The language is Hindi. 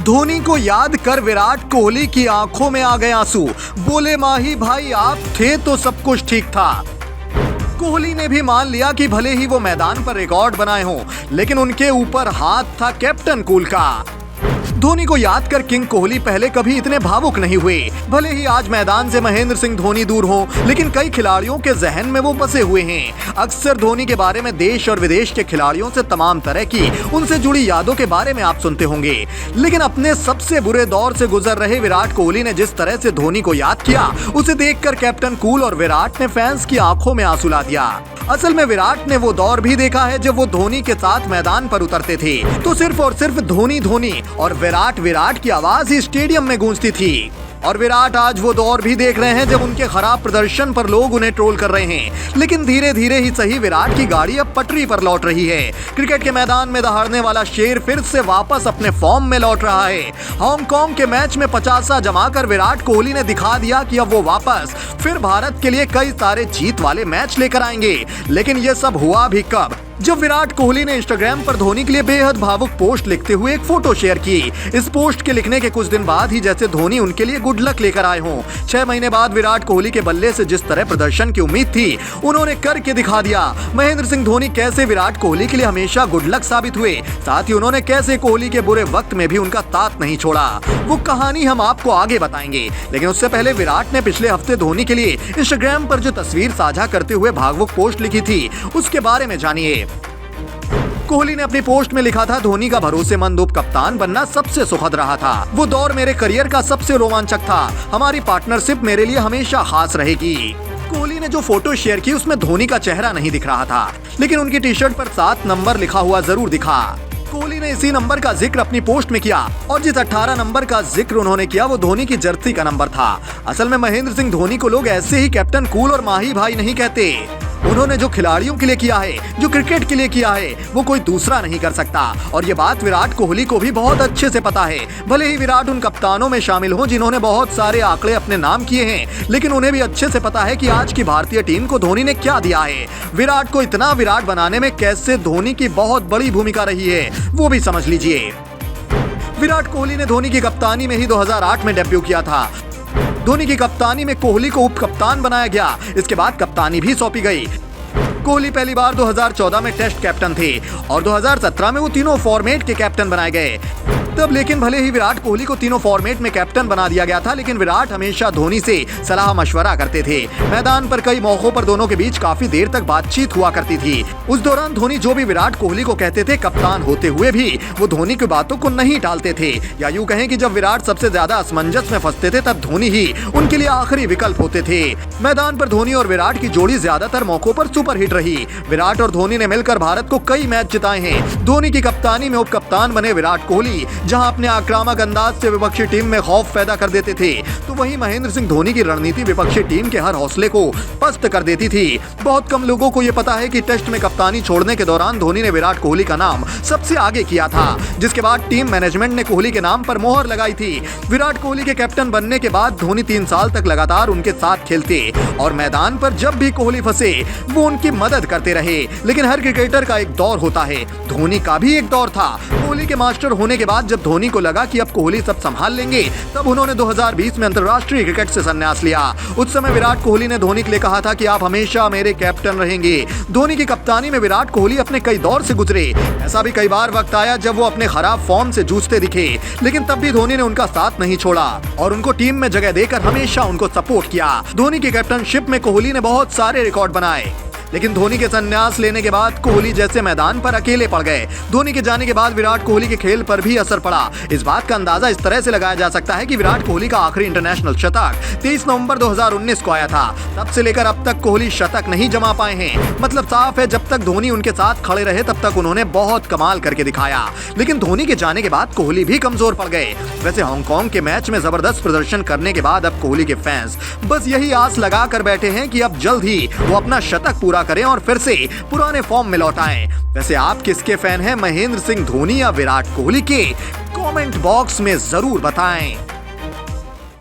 धोनी को याद कर विराट कोहली की आंखों में आ गए आंसू। बोले माही भाई आप थे तो सब कुछ ठीक था। कोहली ने भी मान लिया कि भले ही वो मैदान पर रिकॉर्ड बनाए हों, लेकिन उनके ऊपर हाथ था कैप्टन कूल का। धोनी को याद कर किंग कोहली पहले कभी इतने भावुक नहीं हुए। भले ही आज मैदान से महेंद्र सिंह धोनी दूर हो, लेकिन कई खिलाड़ियों के जहन में वो बसे हुए हैं। अक्सर धोनी के बारे में देश और विदेश के खिलाड़ियों से तमाम तरह की उनसे जुड़ी यादों के बारे में आप सुनते होंगे, लेकिन अपने सबसे बुरे दौर से गुजर रहे विराट कोहली ने जिस तरह से धोनी को याद किया, उसे देखकर कैप्टन कूल और विराट ने फैंस की आंखों में आंसू ला दिया। असल में विराट ने वो दौर भी देखा है जब वो धोनी के साथ मैदान पर उतरते थे तो सिर्फ और सिर्फ धोनी धोनी और विराट विराट की आवाज ही स्टेडियम में गूंजती थी। और विराट आज वो दौर भी देख रहे हैं जब उनके खराब प्रदर्शन पर लोग उन्हें ट्रोल कर रहे हैं, लेकिन धीरे धीरे ही सही विराट की गाड़ी अब पटरी पर लौट रही है। क्रिकेट के मैदान में दहाड़ने वाला शेर फिर से वापस अपने फॉर्म में लौट रहा है। हांगकांग के मैच में 50 जमाकर विराट कोहली ने दिखा दिया कि अब वो वापस फिर भारत के लिए कई सारे जीत वाले मैच लेकर आएंगे। लेकिन ये सब हुआ भी कब? जब विराट कोहली ने इंस्टाग्राम पर धोनी के लिए बेहद भावुक पोस्ट लिखते हुए एक फोटो शेयर की। इस पोस्ट के लिखने के कुछ दिन बाद ही जैसे धोनी उनके लिए गुड लक लेकर आए हों। 6 महीने बाद विराट कोहली के बल्ले से जिस तरह प्रदर्शन की उम्मीद थी, उन्होंने करके दिखा दिया। महेंद्र सिंह धोनी कैसे विराट कोहली के लिए हमेशा गुड लक साबित हुए, साथ ही उन्होंने कैसे कोहली के बुरे वक्त में भी उनका साथ नहीं छोड़ा, वो कहानी हम आपको आगे बताएंगे। लेकिन उससे पहले विराट ने पिछले हफ्ते धोनी के लिए इंस्टाग्राम पर जो तस्वीर साझा करते हुए भावुक पोस्ट लिखी थी, उसके बारे में जानिए। कोहली ने अपनी पोस्ट में लिखा था, धोनी का भरोसेमंद उप कप्तान बनना सबसे सुखद रहा था। वो दौर मेरे करियर का सबसे रोमांचक था। हमारी पार्टनरशिप मेरे लिए हमेशा खास रहेगी। कोहली ने जो फोटो शेयर की उसमें धोनी का चेहरा नहीं दिख रहा था, लेकिन उनकी टी शर्ट पर 7 नंबर लिखा हुआ जरूर दिखा। कोहली ने इसी नंबर का जिक्र अपनी पोस्ट में किया और जिस 18 नंबर का जिक्र उन्होंने किया वो धोनी की जर्सी का नंबर था। असल में महेंद्र सिंह धोनी को लोग ऐसे ही कैप्टन कूल और माही भाई नहीं कहते। उन्होंने जो खिलाड़ियों के लिए किया है, जो क्रिकेट के लिए किया है, वो कोई दूसरा नहीं कर सकता। और ये बात विराट कोहली को भी बहुत अच्छे से पता है। भले ही विराट उन कप्तानों में शामिल हो जिन्होंने बहुत सारे आंकड़े अपने नाम किए हैं, लेकिन उन्हें भी अच्छे से पता है कि आज की भारतीय टीम को धोनी ने क्या दिया है। विराट को इतना विराट बनाने में कैसे धोनी की बहुत बड़ी भूमिका रही है, वो भी समझ लीजिए। विराट कोहली ने धोनी की कप्तानी में ही 2008 में डेब्यू किया था। धोनी की कप्तानी में कोहली को उप कप्तान बनाया गया। इसके बाद कप्तानी भी सौंपी गई। कोहली पहली बार 2014 में टेस्ट कैप्टन थे और 2017 में वो तीनों फॉर्मेट के कैप्टन बनाए गए। तब लेकिन भले ही विराट कोहली को तीनों फॉर्मेट में कैप्टन बना दिया गया था, लेकिन विराट हमेशा धोनी से सलाह मशवरा करते थे। मैदान पर कई मौकों पर दोनों के बीच काफी देर तक बातचीत हुआ करती थी। उस दौरान धोनी जो भी विराट कोहली को कहते थे, कप्तान होते हुए भी वो धोनी की बातों को नहीं टालते थे। या यूं कहें कि जब विराट सबसे ज्यादा असमंजस में फंसते थे, तब धोनी ही उनके लिए आखिरी विकल्प होते थे। मैदान पर धोनी और विराट की जोड़ी ज्यादातर मौकों पर सुपरहिट रही। विराट और धोनी ने मिलकर भारत को कई मैच जिताए हैं। धोनी की कप्तानी में उप कप्तान बने विराट कोहली, जहां अपने आक्रामक अंदाज से विपक्षी टीम में खौफ पैदा कर देते थे, तो वहीं महेंद्र सिंह धोनी की रणनीति विपक्षी टीम के हर हौसले को पस्त कर देती थी। बहुत कम लोगों को यह पता है कि टेस्ट में कप्तानी छोड़ने के दौरान धोनी ने विराट कोहली का नाम सबसे आगे किया था, जिसके बाद टीम मैनेजमेंट ने कोहली के नाम पर मोहर लगाई थी। विराट कोहली के कैप्टन बनने के बाद धोनी 3 साल तक लगातार उनके साथ खेलते और मैदान पर जब भी कोहली फंसे वो उनकी मदद करते रहे। लेकिन हर क्रिकेटर का एक दौर होता है, धोनी का भी एक दौर था। कोहली के मास्टर होने के बाद जब धोनी को लगा कि अब कोहली सब संभाल लेंगे, तब उन्होंने 2020 में अंतर्राष्ट्रीय क्रिकेट से संन्यास लिया। उस समय विराट कोहली ने धोनी के लिए कहा था कि आप हमेशा मेरे कैप्टन रहेंगे। धोनी की कप्तानी में विराट कोहली अपने कई दौर से गुजरे। ऐसा भी कई बार वक्त आया जब वो अपने खराब फॉर्म से जूझते दिखे, लेकिन तब भी धोनी ने उनका साथ नहीं छोड़ा और उनको टीम में जगह देकर हमेशा उनको सपोर्ट किया। धोनी की कैप्टनशिप में कोहली ने बहुत सारे रिकॉर्ड बनाए, लेकिन धोनी के संन्यास लेने के बाद कोहली जैसे मैदान पर अकेले पड़ गए। धोनी के जाने के बाद विराट कोहली के खेल पर भी असर पड़ा। इस बात का अंदाजा इस तरह से लगाया जा सकता है कि विराट कोहली का आखिरी इंटरनेशनल शतक 23 नवंबर 2019 को आया था। तब से लेकर अब तक कोहली शतक नहीं जमा पाए हैं। मतलब साफ है, जब तक धोनी उनके साथ खड़े रहे तब तक उन्होंने बहुत कमाल करके दिखाया। लेकिन धोनी के जाने के बाद कोहली भी कमजोर पड़ गए। वैसे हांगकांग के मैच में जबरदस्त प्रदर्शन करने के बाद अब कोहली के फैंस बस यही आस लगा कर बैठे हैं कि अब जल्द ही वो अपना शतक पूरा करें और फिर से पुराने फॉर्म में लौट आएं। वैसे आप किसके फैन हैं, महेंद्र सिंह धोनी या विराट कोहली के? कमेंट बॉक्स में जरूर बताएं।